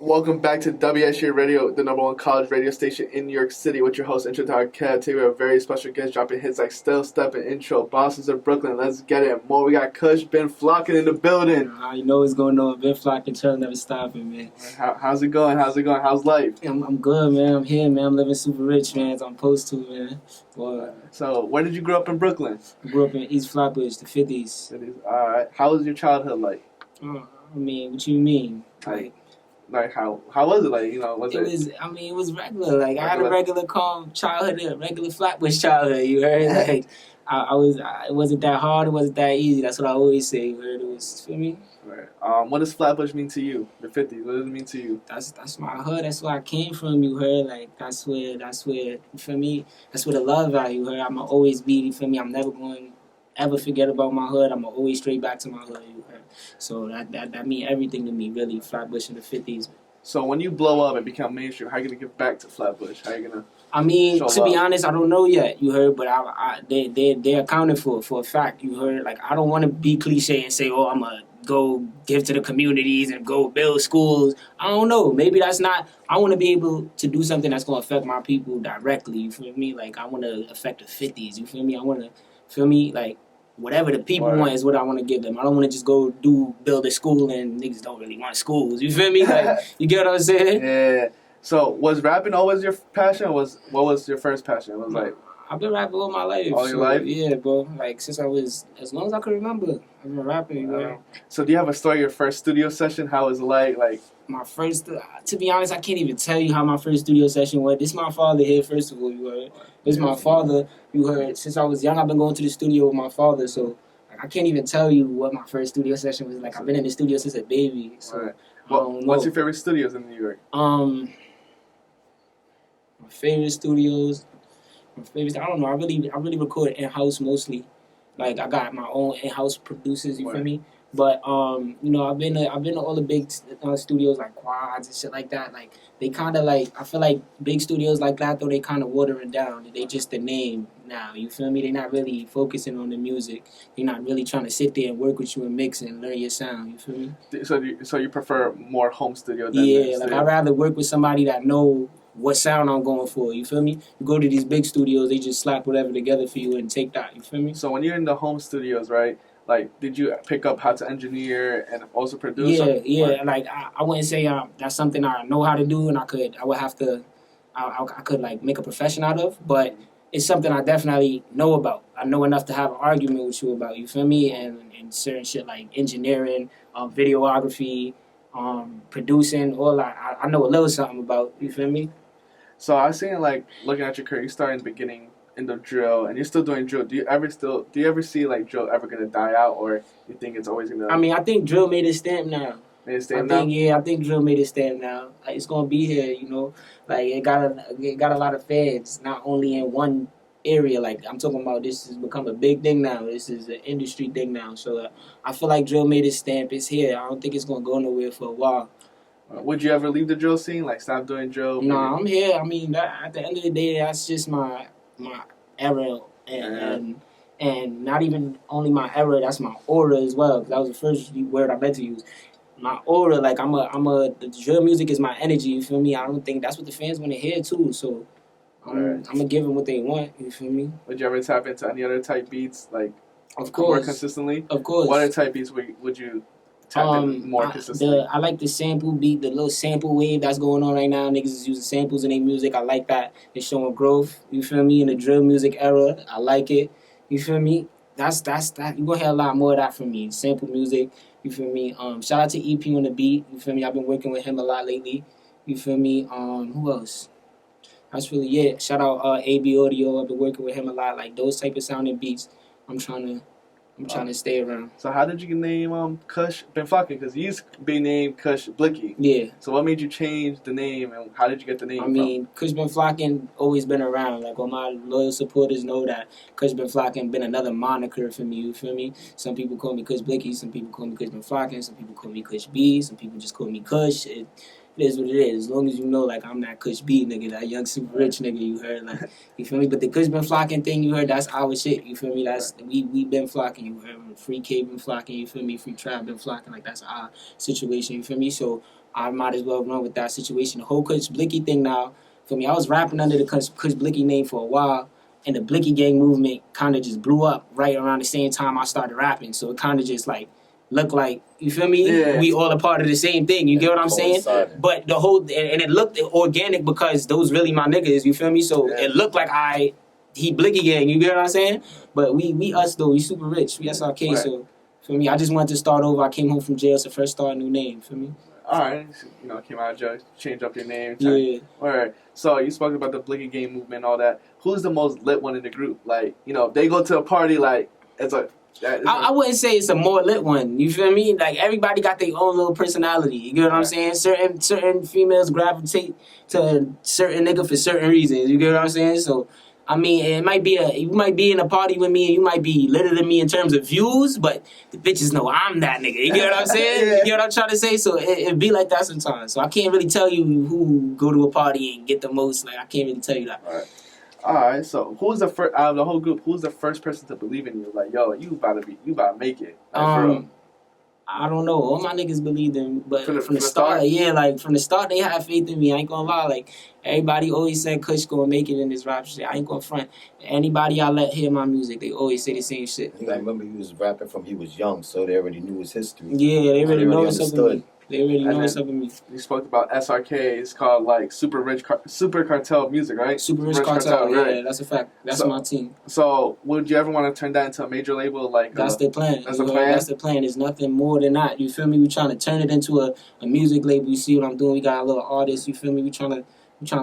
Welcome back to WSJU Radio, the number one college radio station in New York City, with your host, Intro Cat. Today we have a very special guest dropping hits like Still, Steppin, Intro, Bosses of Brooklyn. Let's get it. More, we got Kush Binflockin in the building. You know what's going on. Binflockin, trying never stopping, man. How's it going? How's life? I'm good, man. I'm here, man. I'm living super rich, man, as I'm supposed to, man. Boy. So, where did you grow up in Brooklyn? I grew up in East Flatbush, the 50s. All right. How was your childhood like? What you mean? Like how was it like? It was regular. Like I had a regular calm childhood, a regular Flatbush childhood. You heard? Like it wasn't that hard. It wasn't that easy. That's what I always say. You heard? It was, feel me? Right. What does Flatbush mean to you? The 50s. What does it mean to you? That's my hood. That's where I came from. You heard? Like that's where. You feel me? That's where the love at. You heard? I'ma always be. You feel me? I'm never going ever forget about my hood. I'ma always straight back to my hood. You heard? So that mean everything to me, really. Flatbush in the 50s. So when you blow up and become mainstream, how are you gonna give back to Flatbush? How are you gonna? To be honest, I don't know yet. You heard, but they're accounted for a fact. You heard, like I don't want to be cliche and say, oh, I'm gonna go give to the communities and go build schools. I don't know. Maybe that's not. I want to be able to do something that's gonna affect my people directly. You feel me? Like I want to affect the 50s. You feel me? I want to feel me like. Whatever the people want is what I want to give them. I don't want to just go build a school and niggas don't really want schools. You feel me? Like, you get what I'm saying? Yeah. So was rapping always your passion? What was your first passion? It was like I've been rapping all my life. All your life? Yeah, bro. Like since I was as long as I could remember, I've been rapping. Bro. So do you have a story? Your first studio session? How was it like? Like my first. To be honest, I can't even tell you how my first studio session was. This is my father here. First of all, you heard. This is my father. You heard. Since I was young, I've been going to the studio with my father. So I can't even tell you what my first studio session was like. I've been in the studio since a baby. So right. What's your favorite studios in New York? My favorite studios. I don't know. I really record in-house mostly. Like I got my own in-house producers. You feel me? But I've been to all the big studios like Quads and shit like that. Like they kind of like I feel like big studios like that though they kind of watering down. They just the name now. You feel me? They're not really focusing on the music. They're not really trying to sit there and work with you and mix and learn your sound. You feel me? So you prefer more home studio? Than like I'd rather work with somebody that know what sound I'm going for, you feel me? You go to these big studios, they just slap whatever together for you and take that, you feel me? So when you're in the home studios, right, like, did you pick up how to engineer and also produce? Yeah, like, I wouldn't say that's something I know how to do and I could, like, make a profession out of, but it's something I definitely know about. I know enough to have an argument with you about, you feel me? And certain shit like engineering, videography, producing, all that. I know a little something about, you feel me? So I was saying, like, looking at your career, you started in the beginning in the drill, and you're still doing drill. Do you ever see, like, drill ever gonna die out, or you think it's always gonna... I think drill made its stamp now. Made its stamp now? I think drill made its stamp now. Like, it's gonna be here, you know? Like, it got a lot of fans, not only in one area. Like, I'm talking about this has become a big thing now. This is an industry thing now. So, I feel like drill made its stamp. It's here. I don't think it's gonna go nowhere for a while. Would you ever leave the drill scene? Like, stop doing drill? No, I'm here. I mean, at the end of the day, that's just my era. And not even only my era, that's my aura as well. That was the first word I meant to use. My aura, like, the drill music is my energy, you feel me? I don't think that's what the fans want to hear, too. So, I'm going to give them what they want, you feel me? Would you ever tap into any other type beats, like, of course, more consistently? Of course. What other type beats would you tap in more consistently? I like the sample beat, the little sample wave that's going on right now. Niggas is using samples in their music. I like that. It's showing growth, you feel me? In the drill music era, I like it. You feel me? That's that. You're going to hear a lot more of that from me. Sample music, you feel me? Shout out to EP on the beat, you feel me? I've been working with him a lot lately. You feel me? Who else? That's really it. Shout out AB Audio. I've been working with him a lot. Like those type of sounding beats, I'm trying to stay around. So how did you name Kush Binflockin? Because you used to be named Kush Blicky. Yeah. So what made you change the name, and how did you get the name from? Kush Binflockin always been around. Like all my loyal supporters know that Kush Binflockin been another moniker for me. You feel me? Some people call me Kush Blicky. Some people call me Kush Binflockin. Some people call me Kush B. Some people just call me Kush. It is what it is. As long as you know, like, I'm that Kush B nigga, that young super rich nigga, you heard, like, you feel me? But the Kush Binflockin thing, you heard, that's our shit, you feel me? That's, we been flocking, you heard, free K been flocking, you feel me? Free trap been flocking, like, that's our situation, you feel me? So, I might as well run with that situation. The whole Kush Blicky thing now, for me, I was rapping under the Kush Blicky name for a while, and the Blicky Gang movement kind of just blew up right around the same time I started rapping. So it kind of just like looked like, you feel me? Yeah. We all a part of the same thing. You get what I'm saying? But the whole, and it looked organic because those really my niggas, you feel me? So it looked like he Blicky Gang, you get what I'm saying? But we us though, we super rich, we SRK, right. So for me, I just wanted to start over. I came home from jail, so first start a new name, for me. Alright, came out of jail, change up your name. Yeah. Alright, so you spoke about the Blicky Game movement and all that. Who's the most lit one in the group? Like, they go to a party, like, it's like... I wouldn't say it's a more lit one, you feel me? Like, everybody got their own little personality, you get what I'm saying? Certain females gravitate to certain nigga for certain reasons, you get what I'm saying? So... I mean, you might be in a party with me and you might be litter than me in terms of views, but the bitches know I'm that nigga. You get what I'm saying? You get what I'm trying to say? So it be like that sometimes. So I can't really tell you who go to a party and get the most. Like, I can't really tell you that. All right. So who's the first out of the whole group? Who's the first person to believe in you? Like, yo, you about to make it. Like, I don't know. All my niggas believed in, but from the start, like from the start, they had faith in me. I ain't gonna lie. Like everybody always said, Kush gonna make it in this rap shit. I ain't gonna front. Anybody I let hear my music, they always say the same shit. I remember he was rapping from he was young, so they already knew his history. Yeah, they already know what's up with me. They already know what's up with me. You spoke about SRK. It's called like Super Cartel Music, right? Super Rich Cartel, right? That's a fact. That's my team. So, would you ever want to turn that into a major label? Like that's the plan. That's the plan. That's the plan. There's nothing more than that. You feel me? We trying to turn it into a music label. You see what I'm doing? We got a little artist. You feel me? We trying to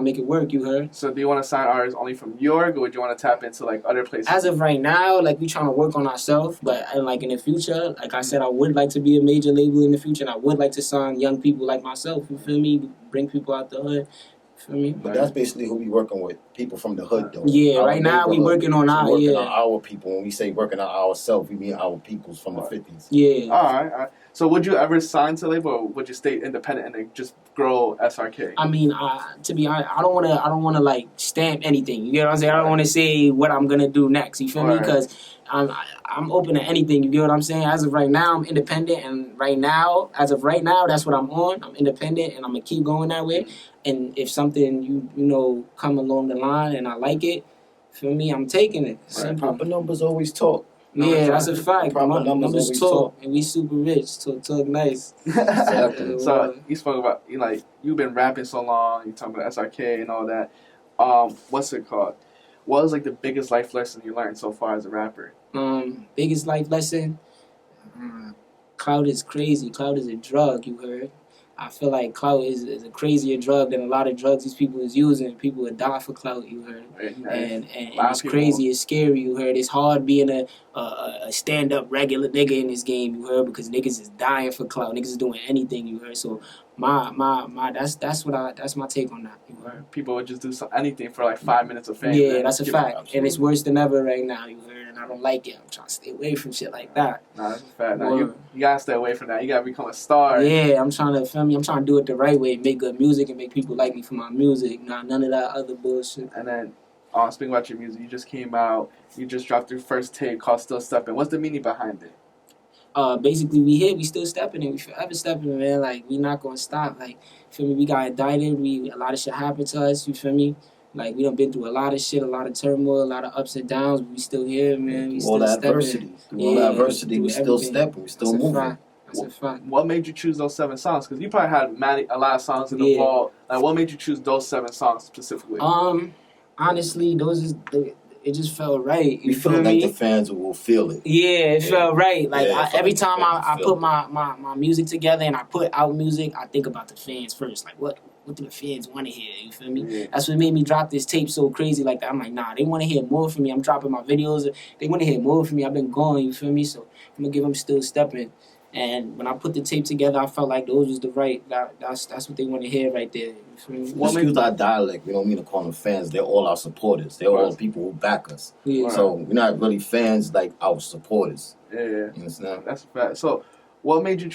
make it work, you heard? So do you want to sign artists only from New York, or would you want to tap into like other places? As of right now, like we trying to work on ourselves, but like in the future, like I said, I would like to be a major label in the future, and I would like to sign young people like myself, you feel me? Bring people out the hood, you feel me? But that's basically who we working with, people from the hood though. Yeah, right now we working on our people. When we say working on ourselves, we mean our peoples from the 50s. Yeah. All right. So would you ever sign to a label, or would you stay independent and then just grow SRK? I mean, to be honest, I don't wanna like stamp anything. You get what I'm saying? I don't wanna say what I'm gonna do next. You feel me? Because I'm open to anything. You get what I'm saying? As of right now, I'm independent, and as of right now, that's what I'm on. I'm independent, and I'm gonna keep going that way. And if something you come along the line and I like it, feel me? I'm taking it. Proper numbers always talk. Yeah, that's a fact. Numbers talk, and we super rich. Talk nice. Exactly. So you spoke about you've been rapping so long. You talking about SRK and all that. What's it called? What was like the biggest life lesson you learned so far as a rapper? Biggest life lesson. Clout is crazy. Clout is a drug. You heard. I feel like clout is a crazier drug than a lot of drugs these people is using. People would die for clout, you heard. And it's crazy, it's scary, you heard. It's hard being a stand-up regular nigga in this game, you heard, because niggas is dying for clout. Niggas is doing anything, you heard. So that's my take on that, you heard. People would just do anything for like 5 minutes of fame. Yeah, that's a fact. And it's worse than ever right now, you heard. And I don't like it. I'm trying to stay away from shit like that. Nah, that's a fact. Nah, you gotta stay away from that. You gotta become a star. Yeah, I'm trying to do it the right way, make good music and make people like me for my music. None of that other bullshit. And then, speaking about your music, you just came out, you just dropped your first tape called Still Steppin'. What's the meaning behind it? Basically we here, we still stepping, and we forever stepping, man. Like, we not gonna stop. Like, feel me? We got indicted. A lot of shit happened to us. You feel me? Like, we done been through a lot of shit, a lot of turmoil, a lot of ups and downs, but we still here, man. We still stepping. All that adversity, we still stepping. We still moving. That's a fact. What made you choose those 7 songs? Because you probably had a lot of songs in the vault. Like, what made you choose those 7 songs specifically? Honestly, it just felt right. We feel like the fans will feel it. Yeah, it felt right. Like, every time I put my music together and I put out music, I think about the fans first. Like, what do the fans want to hear? You feel me? Yeah. That's what made me drop this tape so crazy like that. I'm like, nah, they want to hear more from me. I'm dropping my videos. They want to hear more from me. I've been going, you feel me? So I'm going to give them Still Steppin'. And when I put the tape together, I felt like those was the right. That's what they want to hear right there. You feel me? Excuse our dialect. We don't mean to call them fans. They're all our supporters. They're all people who back us. Yeah. So we're not really fans like our supporters. Yeah. You understand? That's a fact. So what made you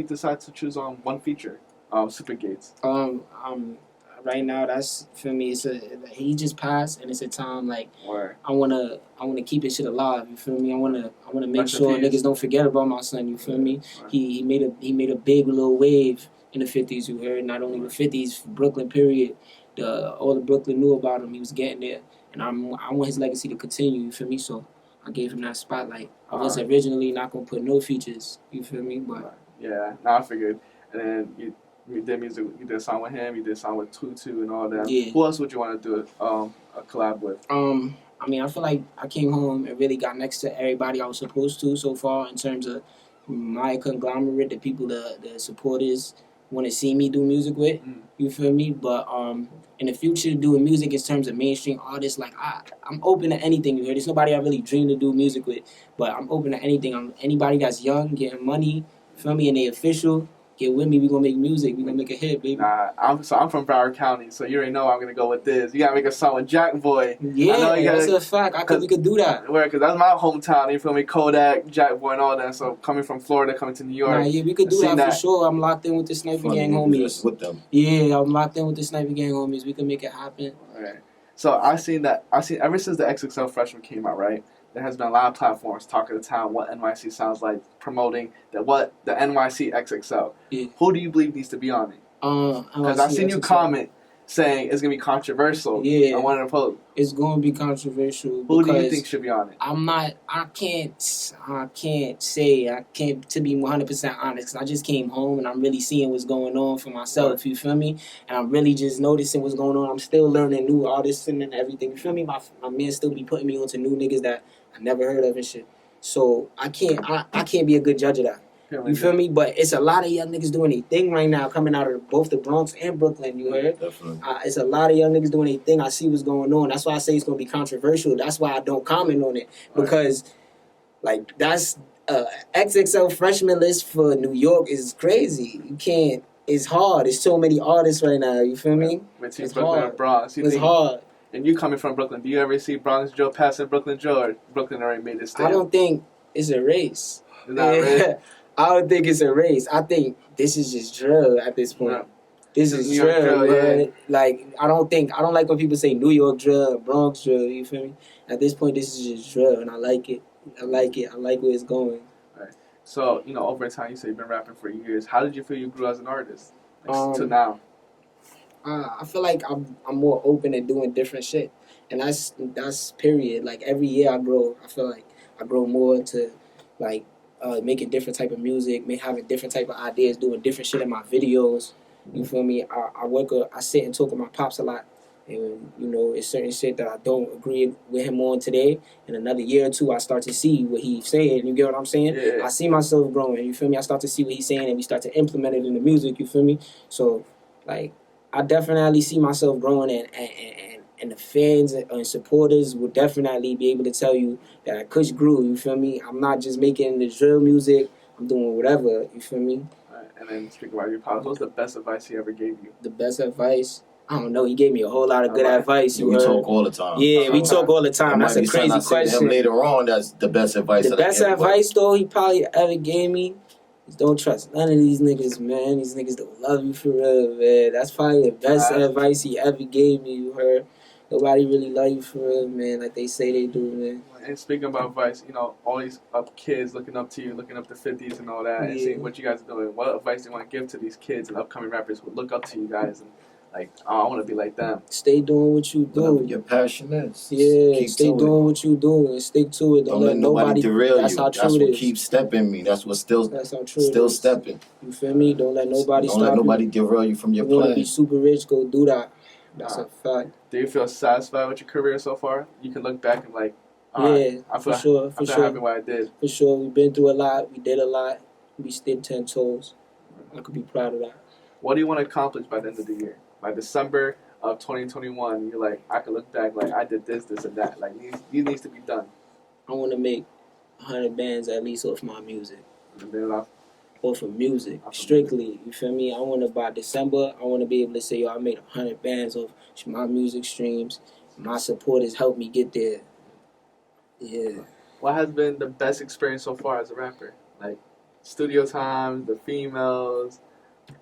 decide to choose on one feature? Super Gates. Right now, that's for me. He just passed, and it's a time like Word. I wanna keep his shit alive. You feel me? I wanna make sure niggas don't forget about my son. You feel me? He made a big little wave in the 50s, you heard. Not only the 50s, Brooklyn period. All the Brooklyn knew about him. He was getting there. And I want his legacy to continue, you feel me? So I gave him that spotlight. I was originally not going to put no features, you feel me? But yeah, I figured. And then you did music, you did a song with him, you did a song with Tutu and all that. Yeah. Who else would you want to do a collab with? I mean, I feel like I came home and really got next to everybody I was supposed to so far in terms of my conglomerate, the people, the supporters want to see me do music with. You feel me? But in the future, doing music in terms of mainstream artists, like I'm open to anything. You heard? There's nobody I really dream to do music with, but I'm open to anything. Anybody that's young, getting money, feel me, and they official. Get with me, we gonna make music, we gonna make a hit, baby. Nah, I'm from Broward County, so you already know I'm gonna go with this. You gotta make a song with Jack Boy. Yeah, that's a fact. We could do that. Where? Because that's my hometown, you feel me? Kodak, Jack Boy, and all that. So coming from Florida, coming to New York. Nah, yeah, we could do that for sure. I'm locked in with the Sniper Gang homies. With them. Yeah, I'm locked in with the Sniper Gang homies. We can make it happen. Right. So I seen ever since the XXL Freshman came out, right? There has been a lot of platforms talking to town what NYC sounds like, promoting the NYC XXL. Yeah. Who do you believe needs to be on it? Because I seen you comment saying it's gonna be controversial. Yeah. I wanted to post. It's gonna be controversial. Who do you think should be on it? To be 100% honest, because I just came home and I'm really seeing what's going on for myself, you feel me? And I'm really just noticing what's going on. I'm still learning new artists and everything, you feel me? My man still be putting me onto new niggas that I never heard of and shit. So I can't be a good judge of that. You feel me? But it's a lot of young niggas doing their thing right now, coming out of both the Bronx and Brooklyn, you heard? Definitely. It's a lot of young niggas doing their thing. I see what's going on. That's why I say it's going to be controversial. That's why I don't comment on it. Because, like, that's XXL freshman list for New York is crazy. You can't. It's hard. It's so many artists right now. You feel me? Between Brooklyn and Bronx. It's hard. And you coming from Brooklyn, do you ever see Bronx Joe passing Brooklyn Joe, or Brooklyn already made this stand? I don't think it's a race. It's not a race? I don't think it's a race. I think this is just drill at this point. No. This is New York drill, man. Yeah. Like, I don't like when people say New York drill, Bronx drill, you feel me? At this point, this is just drill, and I like it. I like where it's going. Right. So, over time, you say you've been rapping for years. How did you feel you grew as an artist to now? I feel like I'm more open and doing different shit. And that's period. Like, every year I grow. I feel like I grow more to, like, making different type of music, having different type of ideas, doing different shit in my videos. You feel me? I sit and talk with my pops a lot. And, it's certain shit that I don't agree with him on today. In another year or two, I start to see what he's saying. You get what I'm saying? Yeah. I see myself growing. You feel me? I start to see what he's saying, and we start to implement it in the music. You feel me? So, like, I definitely see myself growing, and the fans and supporters will definitely be able to tell you that Kush grew, you feel me? I'm not just making the drill music, I'm doing whatever, you feel me? Right. And then speaking about your pops, what's the best advice he ever gave you? The best advice? I don't know, he gave me a whole lot of good advice. We talk all the time. Yeah, we talk all the time. That's a crazy question. Him later on, that's the best advice. The best advice, though, he probably ever gave me is don't trust none of these niggas, man. These niggas don't love you for real, man. That's probably the best advice he ever gave me, you heard? Nobody really love you for real, man, like they say they do, man. And speaking about advice, all these kids looking up to you, looking up to 50s and all that, and seeing what you guys are doing. What advice do you want to give to these kids and upcoming rappers who look up to you guys and, like, I want to be like them? Stay doing what you do. Your passion is. Yeah, stay doing what you do and stick to it. Don't let nobody derail that's you. How That's true what it is. keeps stepping me. That's what That's how true still it is. stepping. You feel me? Don't let nobody stop you. Don't let nobody derail you from your plan. You want to plan. be super rich, go do that. That's a fact. Do you feel satisfied with your career so far? You can look back and like, yeah, I feel for sure. I'm happy what I did. For sure. We've been through a lot. We did a lot. We stood 10 toes. I could be proud of that. What do you want to accomplish by the end of the year? By December of 2021, you're like, I can look back like I did this, this, and that. Like, these needs to be done. I want to make 100 bands at least off my music. Off of music, strictly. You feel me? I want to, by December, I want to be able to say, yo, I made 100 bands off my music streams. My supporters helped me get there. Yeah. What has been the best experience so far as a rapper? Like, studio times, the females,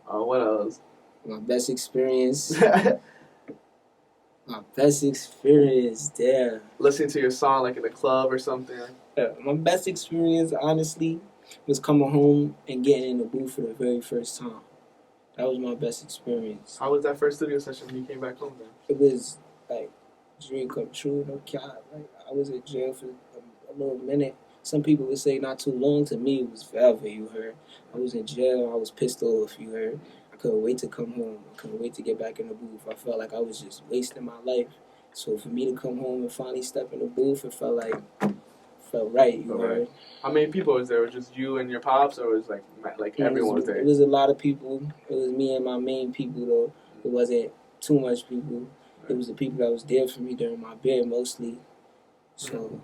what else? My best experience. My best experience there. Listening to your song, like, in a club or something? My best experience, honestly, was coming home and getting in the booth for the very first time. That was my best experience. How was that first studio session when you came back home then? It was like dream come true, no cap. Like I was in jail for a little minute. Some people would say not too long. To me, it was forever. You heard? I was in jail. I was pissed off. You heard? I couldn't wait to come home. I couldn't wait to get back in the booth. I felt like I was just wasting my life. So for me to come home and finally step in the booth, it felt right. You heard? How many people was there? Was it just you and your pops, or was like everyone was there? It was a lot of people. It was me and my main people though. It wasn't too much people. It was the people that was there for me during my bid mostly. So.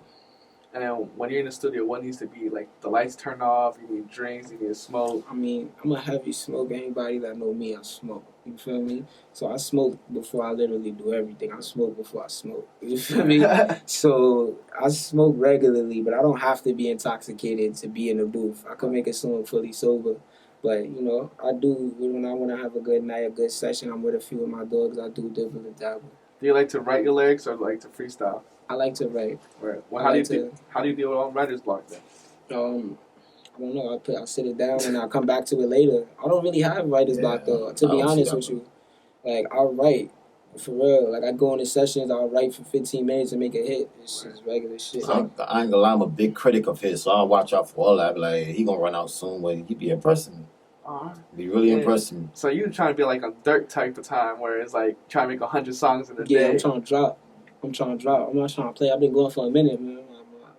And then when you're in the studio, what needs to be like the lights turned off? You need drinks. You need smoke. I mean, I'm a heavy smoker. Anybody that know me, I smoke. You feel me? So I smoke before I literally do everything. I smoke before I smoke. You feel me? So I smoke regularly, but I don't have to be intoxicated to be in the booth. I can make a song fully sober. But, you know, I do, when I want to have a good night, a good session, I'm with a few of my dogs, I do dibble and dabble. Do you like to write your lyrics or like to freestyle? I like to write. Right. Well, how do you deal with all writer's block then? I don't know. I sit it down and I come back to it later. I don't really have writer's block though. To be honest with you, like I'll write for real. Like I go into sessions, I'll write for 15 minutes and make a hit. It's just regular shit. So I ain't gonna lie, I'm a big critic of his, so I'll watch out for all that. I be like, he gonna run out soon, but he be impressing me. Be really impressing me. So you trying to be like a Dirk type of time where it's like trying to make 100 songs in a day. Yeah, I'm trying to drop. I'm not trying to play. I've been going for a minute, man.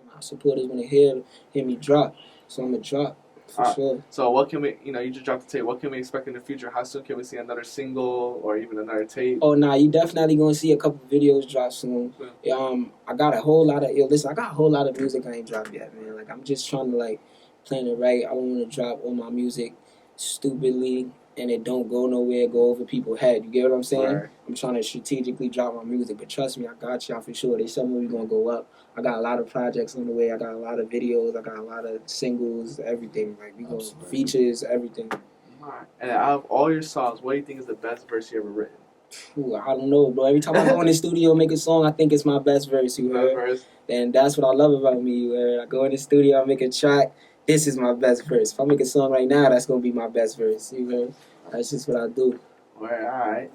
My supporters want to hear me drop, so I'm gonna drop for sure. So what can we, you just dropped the tape. What can we expect in the future? How soon can we see another single or even another tape? Oh, nah, you definitely gonna see a couple videos drop soon. I got a whole lot of music I ain't dropped yet, man. Like I'm just trying to like plan it right. I don't want to drop all my music stupidly and it don't go nowhere, go over people's head. You get what I'm saying? Right. I'm trying to strategically drop my music, but trust me, I got y'all for sure. They somewhere we gonna go up. I got a lot of projects on the way. I got a lot of videos. I got a lot of singles, everything. Like we go features, everything. All right. And out of all your songs, what do you think is the best verse you ever written? Ooh, I don't know, bro. Every time I go in the studio and make a song, I think it's my best verse. You heard? And that's what I love about me. You heard? I go in the studio, I make a track. This is my best verse. If I make a song right now, that's gonna be my best verse. You heard? That's just what I do. All right.